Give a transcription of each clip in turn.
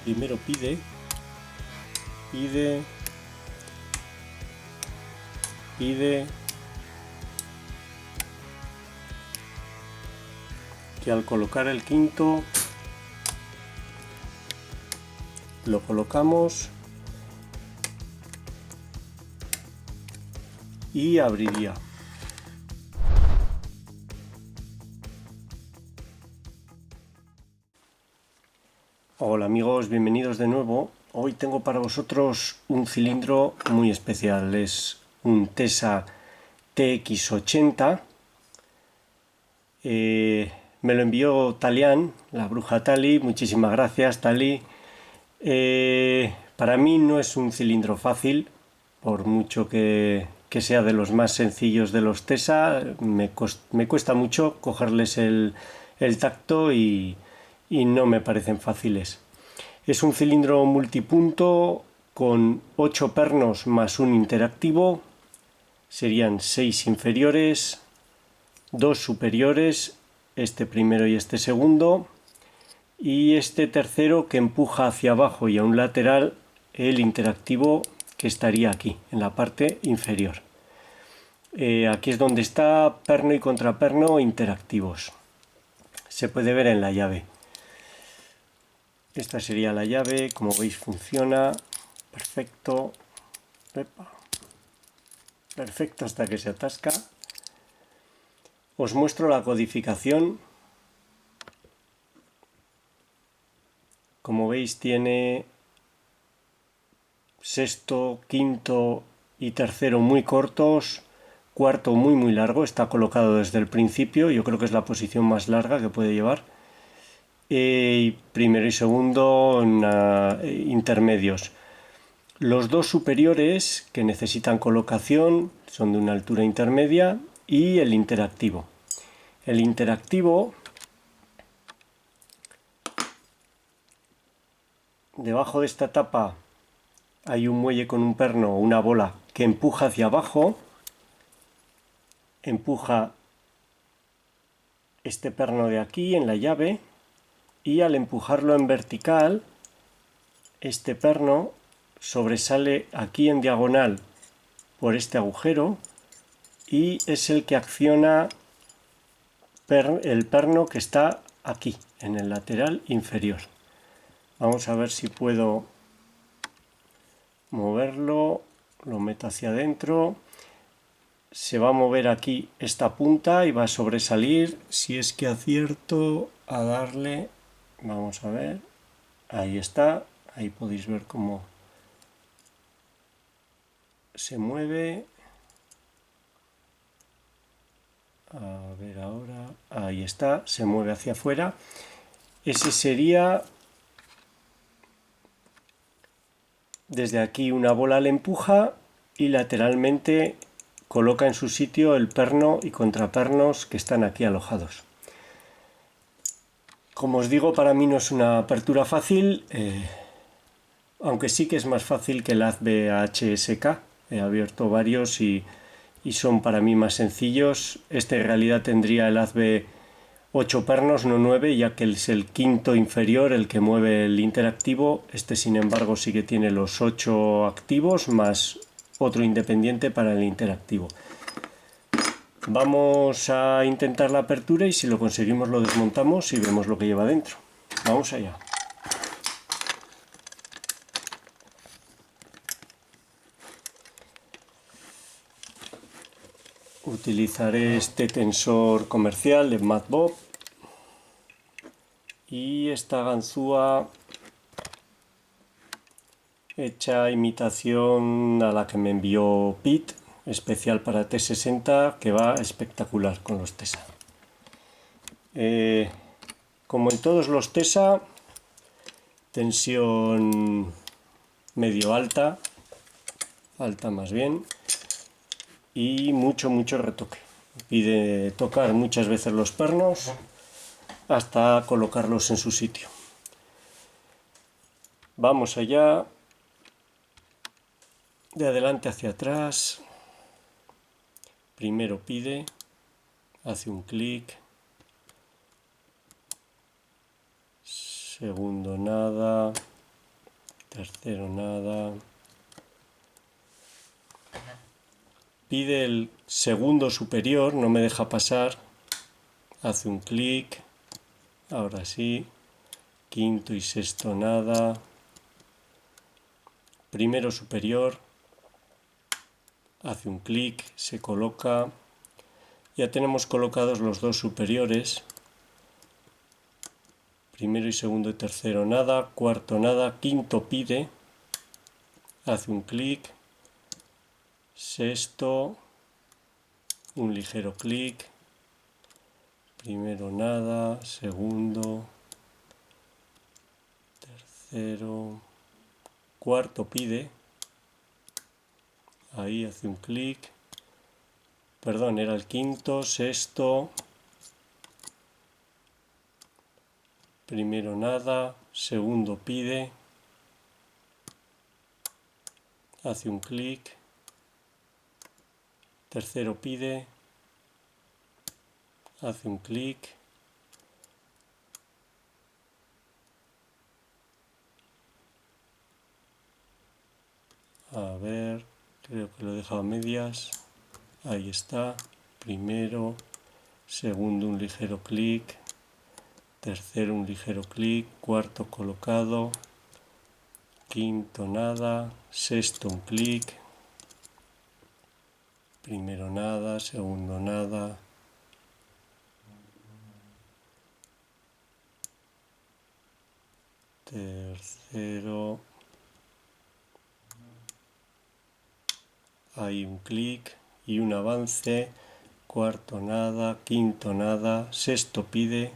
Primero pide, pide, pide, que al colocar el quinto lo colocamos y abriría. Hola amigos, bienvenidos de nuevo. Hoy tengo para vosotros un cilindro muy especial. Es un Tesa TX80. Me lo envió Talian, la bruja Tali. Muchísimas gracias, Tali. Para mí no es un cilindro fácil, por mucho que sea de los más sencillos de los Tesa. Me cuesta mucho cogerles el tacto y no me parecen fáciles. Es un cilindro multipunto con 8 pernos más un interactivo. Serían 6 inferiores, 2 superiores, este primero y este segundo, y este tercero que empuja hacia abajo y a un lateral el interactivo que estaría aquí, en la parte inferior. Aquí es donde está perno y contraperno interactivos. Se puede ver en la llave. Esta sería la llave, como veis funciona perfecto. Perfecto hasta que se atasca. Os muestro la codificación. Como veis tiene sexto, quinto y tercero muy cortos, cuarto muy largo, está colocado desde el principio, yo creo que es la posición más larga que puede llevar. Primero y segundo intermedios. Los dos superiores que necesitan colocación son de una altura intermedia y el interactivo. El interactivo, debajo de esta tapa hay un muelle con un perno o una bola que empuja hacia abajo, empuja este perno de aquí en la llave y al empujarlo en vertical, este perno sobresale aquí en diagonal por este agujero y es el que acciona el perno que está aquí en el lateral inferior. Vamos a ver si puedo moverlo, lo meto hacia adentro. Se va a mover aquí esta punta y va a sobresalir. Si es que acierto a darle, vamos a ver, ahí está, ahí podéis ver cómo se mueve. A ver ahora, ahí está, se mueve hacia afuera. Ese sería, desde aquí una bola le empuja y lateralmente coloca en su sitio el perno y contrapernos que están aquí alojados. Como os digo, para mí no es una apertura fácil, aunque sí que es más fácil que el Azbe HSK. He abierto varios y son para mí más sencillos. Este en realidad tendría el Azbe 8 pernos, no 9, ya que es el quinto inferior el que mueve el interactivo. Este sin embargo sí que tiene los 8 activos más otro independiente para el interactivo. Vamos a intentar la apertura y si lo conseguimos lo desmontamos y vemos lo que lleva dentro. Vamos allá. Utilizaré este tensor comercial de MadBob y esta ganzúa hecha imitación a la que me envió Pete, especial para T60, que va espectacular con los Tesa. Como en todos los Tesa, tensión medio alta, alta más bien, y mucho retoque. Pide tocar muchas veces los pernos hasta colocarlos en su sitio. Vamos allá, de adelante hacia atrás. Primero pide, hace un clic, segundo nada, tercero nada. Pide el segundo superior, no me deja pasar, hace un clic, ahora sí, quinto y sexto nada, primero superior, hace un clic, se coloca, ya tenemos colocados los dos superiores, primero y segundo y tercero nada, cuarto nada, quinto pide, hace un clic, sexto, un ligero clic, primero nada, segundo, tercero, cuarto pide, ahí hace un clic, perdón, era el quinto, sexto, primero nada, segundo pide, hace un clic, tercero pide, hace un clic, a ver, creo que lo he dejado a medias, ahí está, primero, segundo un ligero clic, tercero un ligero clic, cuarto colocado, quinto nada, sexto un clic, primero nada, segundo nada, tercero, hay un clic y un avance, cuarto nada, quinto nada, sexto pide,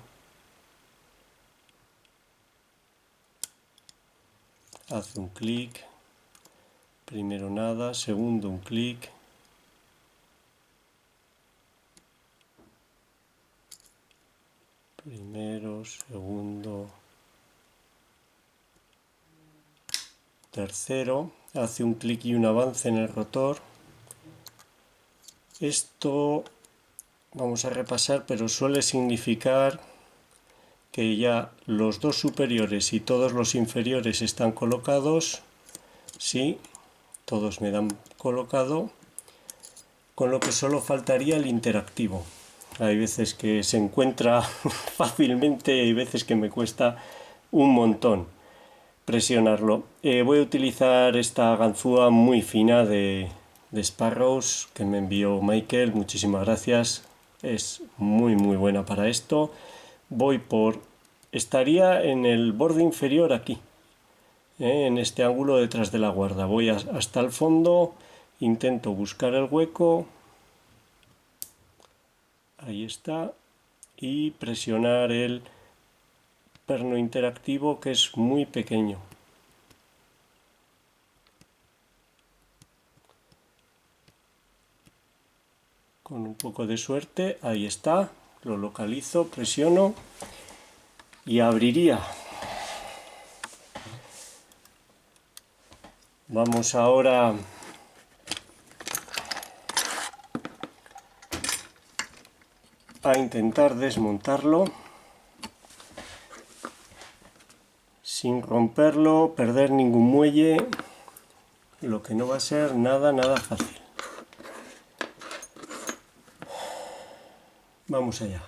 hace un clic, primero nada, segundo un clic, primero, segundo, tercero, hace un clic y un avance en el rotor. Esto vamos a repasar, pero suele significar que ya los dos superiores y todos los inferiores están colocados. Sí, todos me dan colocado, con lo que solo faltaría el interactivo. Hay veces que se encuentra fácilmente y hay veces que me cuesta un montón presionarlo. Voy a utilizar esta ganzúa muy fina de Sparrows que me envió Michael, muchísimas gracias, es muy buena para esto. Estaría en el borde inferior aquí, en este ángulo detrás de la guarda. Voy hasta el fondo, intento buscar el hueco, ahí está, y presionar el perno interactivo, que es muy pequeño. Con un poco de suerte, ahí está, lo localizo, presiono y abriría. Vamos ahora a intentar desmontarlo sin romperlo, perder ningún muelle, lo que no va a ser nada fácil. Vamos allá.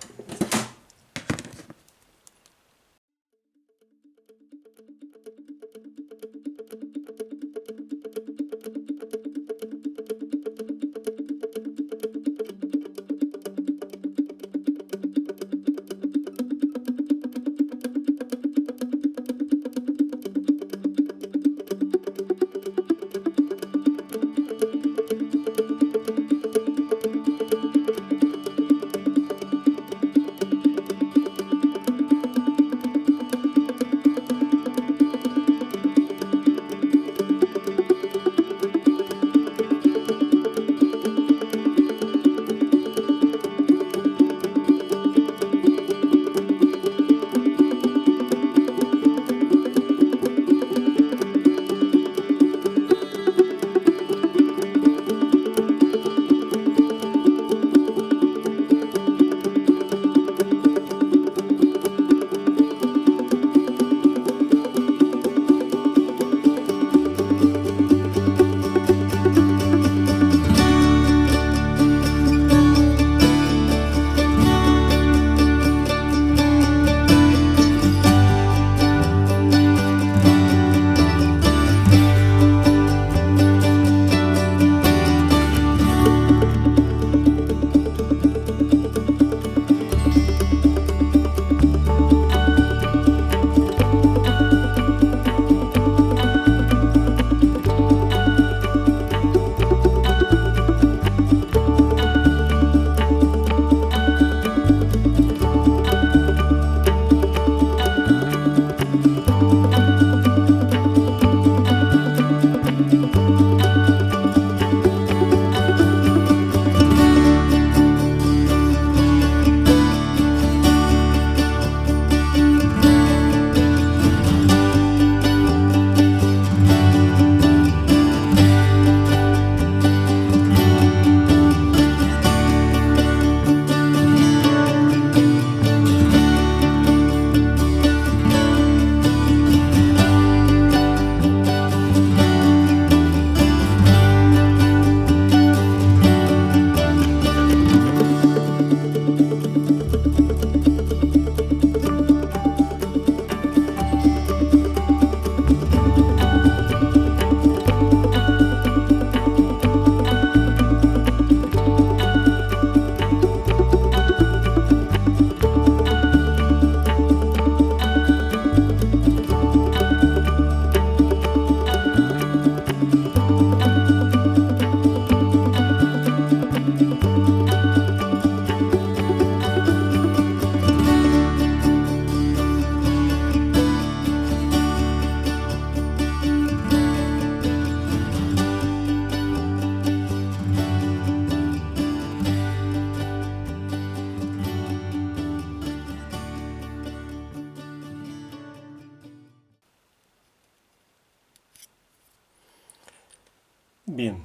Bien.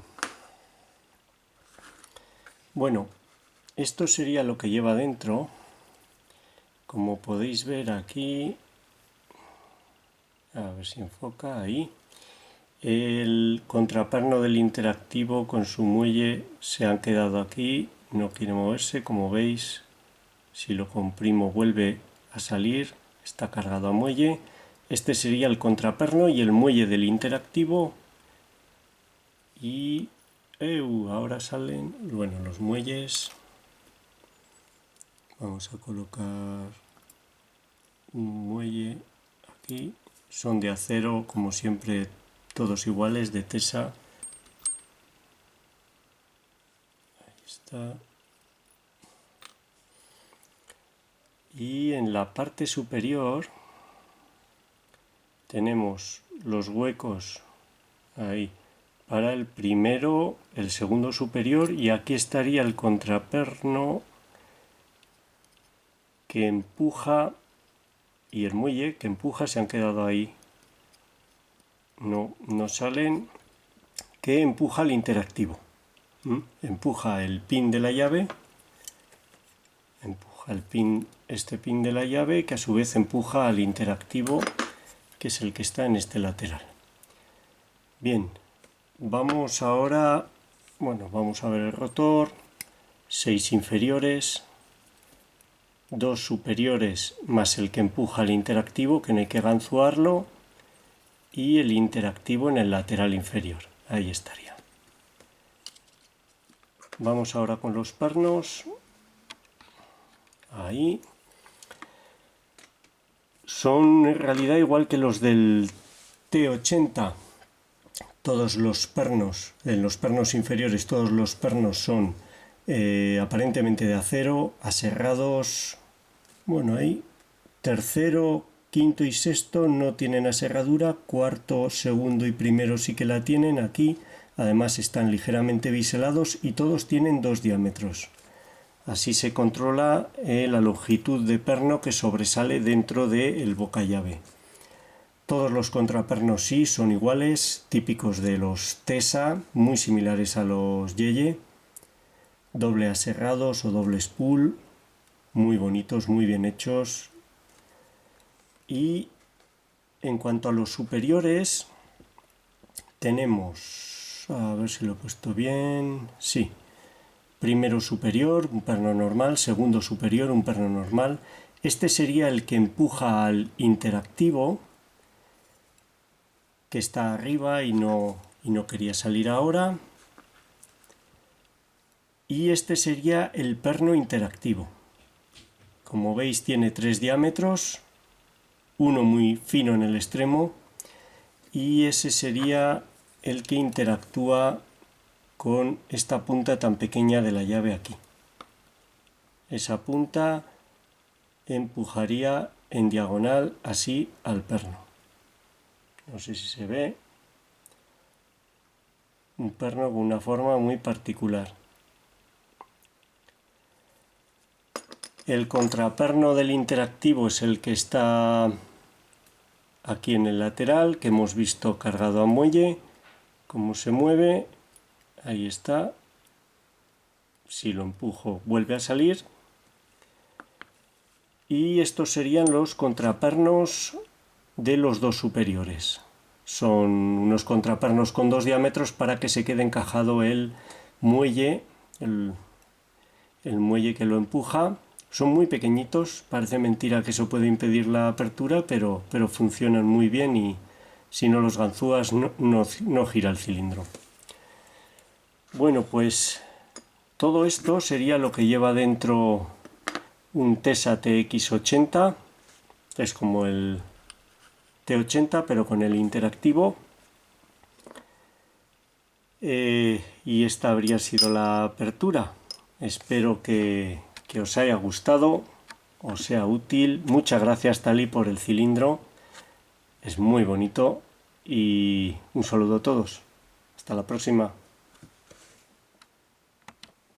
Bueno, esto sería lo que lleva dentro. Como podéis ver aquí, a ver si enfoca ahí, el contraperno del interactivo con su muelle se han quedado aquí, no quiere moverse, como veis, si lo comprimo vuelve a salir, está cargado a muelle. Este sería el contraperno y el muelle del interactivo. Y ahora salen, bueno, los muelles. Vamos a colocar un muelle aquí. Son de acero, como siempre, todos iguales, de Tesa. Ahí está. Y en la parte superior tenemos los huecos ahí para el primero, el segundo superior, y aquí estaría el contraperno que empuja y el muelle que empuja. Se han quedado ahí, no salen, que empuja el interactivo. Empuja el pin de la llave, empuja el pin, este pin de la llave, que a su vez empuja al interactivo, que es el que está en este lateral. Bien, vamos ahora, bueno, vamos a ver el rotor, 6 inferiores, 2 superiores más el que empuja al interactivo, que no hay que ganzuarlo, y el interactivo en el lateral inferior, ahí estaría. Vamos ahora con los pernos, ahí. Son en realidad igual que los del T80, todos los pernos, en los pernos inferiores todos los pernos son aparentemente de acero, aserrados. Bueno, ahí tercero, quinto y sexto no tienen aserradura, cuarto, segundo y primero sí que la tienen aquí. Además están ligeramente biselados y todos tienen 2 diámetros. Así se controla la longitud de perno que sobresale dentro del boca llave. Todos los contrapernos sí son iguales, típicos de los Tesa, muy similares a los Yeye, doble aserrados o doble spool, muy bonitos, muy bien hechos. Y en cuanto a los superiores, tenemos, a ver si lo he puesto bien, sí, primero superior, un perno normal, segundo superior, un perno normal. Este sería el que empuja al interactivo, que está arriba y no quería salir ahora. Y este sería el perno interactivo. Como veis tiene 3 diámetros, uno muy fino en el extremo, y ese sería el que interactúa con esta punta tan pequeña de la llave aquí. Esa punta empujaría en diagonal así al perno. No sé si se ve. Un perno con una forma muy particular. El contraperno del interactivo es el que está aquí en el lateral, que hemos visto cargado a muelle. Cómo se mueve. Ahí está. Si lo empujo vuelve a salir. Y estos serían los contrapernos de los 2 superiores. Son unos contrapernos con 2 diámetros para que se quede encajado el muelle, el muelle que lo empuja. Son muy pequeñitos, parece mentira que eso puede impedir la apertura, pero funcionan muy bien y si no los ganzúas no gira el cilindro. Bueno, pues todo esto sería lo que lleva dentro un Tesa TX80, es como el T80 pero con el interactivo. Y esta habría sido la apertura. Espero que os haya gustado, os sea útil. Muchas gracias, Tali, por el cilindro, es muy bonito, y un saludo a todos. Hasta la próxima.